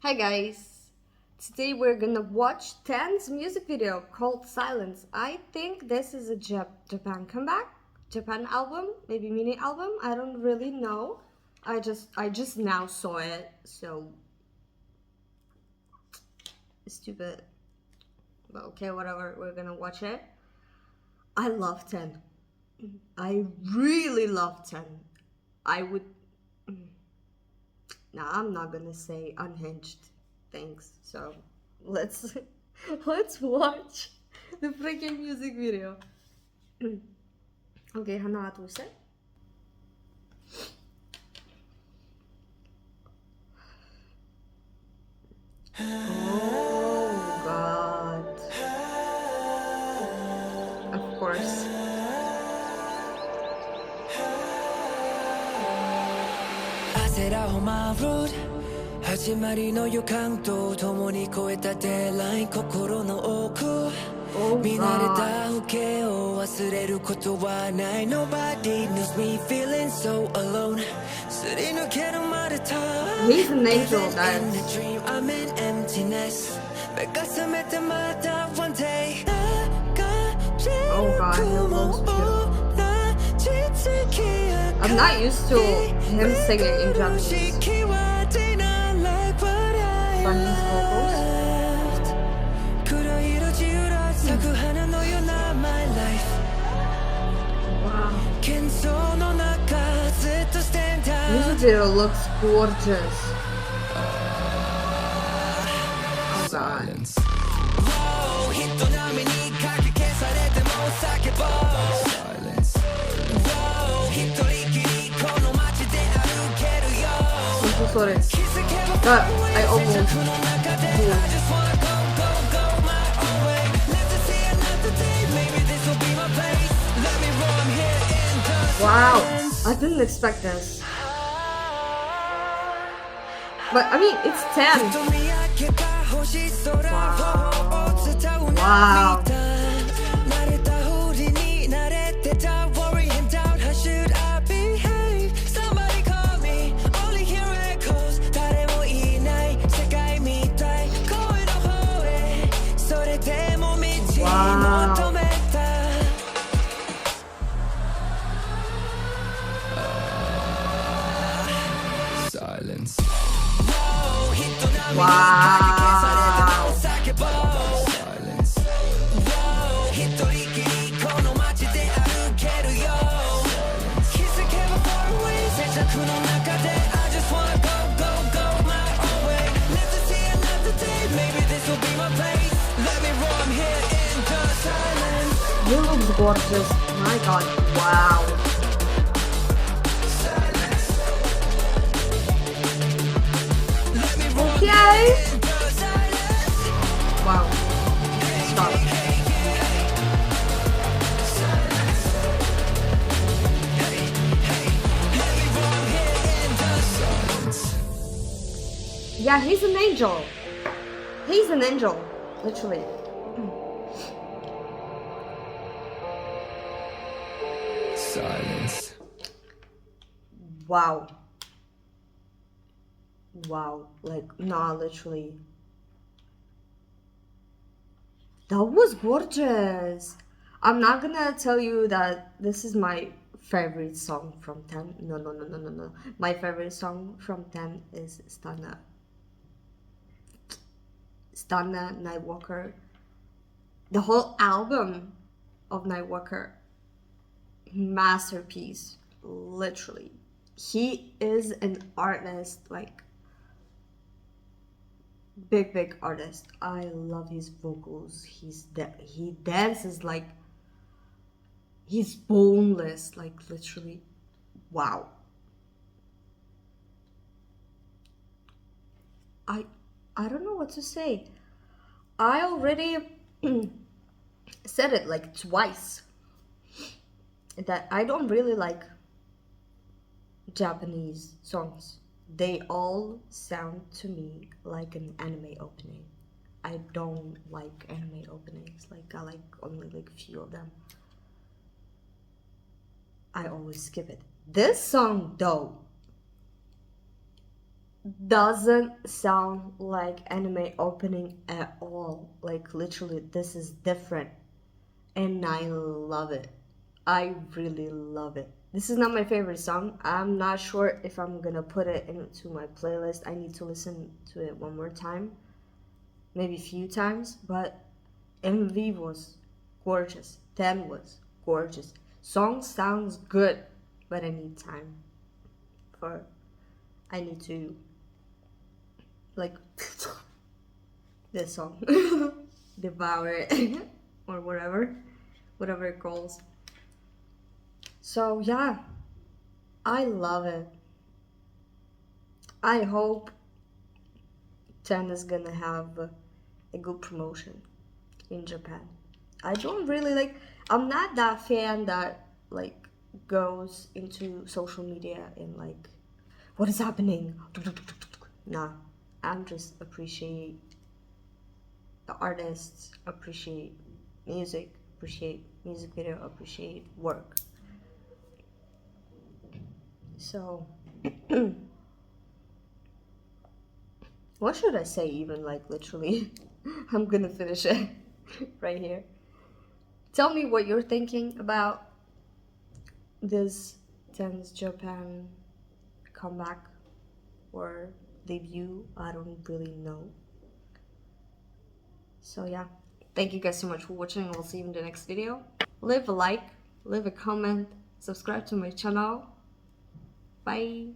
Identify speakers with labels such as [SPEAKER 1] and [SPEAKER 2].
[SPEAKER 1] Hi guys! Today we're gonna watch Ten's music video called Silence. I think this is a Japan comeback, Japan album, maybe mini album. I don't really know. I just now saw it, so stupid. But okay, whatever. We're gonna watch it. I love Ten. I really love Ten. I would. Now I'm not gonna say unhinged things. So let's let's watch the freaking music video. Okay, 하나 둘 셋. Oh God! Of course.
[SPEAKER 2] road 始まりの予感と共に越えたデライン心の奥 見慣れた風景を忘れることはない Nobody knows me feeling so alone すり抜けるまでた
[SPEAKER 1] He's an angel, guys.
[SPEAKER 2] In the dream I'm in emptiness 目が覚めてまた one day
[SPEAKER 1] Oh God, he looks beautiful. I'm not used to him singing in Japanese. But his vocals. Wow. Music video looks gorgeous. Oh God. I'm so sorry. But I almost Wow, I didn't expect this. But I mean, it's 10. Wow. Wow.
[SPEAKER 2] Silence.
[SPEAKER 1] Wow.
[SPEAKER 2] Silence.
[SPEAKER 1] He looks gorgeous. My God. Wow. Okay. Wow. Stop. Yeah, he's an angel. He's an angel, literally.
[SPEAKER 2] Silence.
[SPEAKER 1] Wow. Wow. Like, nah, literally. That was gorgeous. I'm not gonna tell you that this is my favorite song from 10. No, no, no, no, no, no. My favorite song from 10 is Stunner, Nightwalker. The whole album of Nightwalker. Masterpiece. Literally. He is an artist, like, big artist. I love his vocals. He dances like he's boneless, like literally. Wow. I don't know what to say. I already said it like twice that I don't really like Japanese songs. They all sound to me like an anime opening. I don't like anime openings. Like, I like only like few of them. I always skip it. This song though, doesn't sound like anime opening at all. Like literally, this is different, and I love it. I really love it. This is not my favorite song. I'm not sure if I'm gonna put it into my playlist. I need to listen to it one more time, maybe a few times, but MV was gorgeous. 10 was gorgeous. Song sounds good, but I need time for I need to like this song devour it or whatever it calls. So yeah, I love it. I hope 10 is gonna have a good promotion in Japan. I don't really like, I'm not that fan that like goes into social media and like what is happening. Nah, I'm just appreciate the artists, appreciate music video, appreciate work. So what should I say even, like literally? I'm gonna finish it right here. Tell me what you're thinking about this Ten's Japan comeback or debut. I don't really know. So yeah, thank you guys so much for watching. I'll see you in the next video. Leave a like, leave a comment, subscribe to my channel. Bye.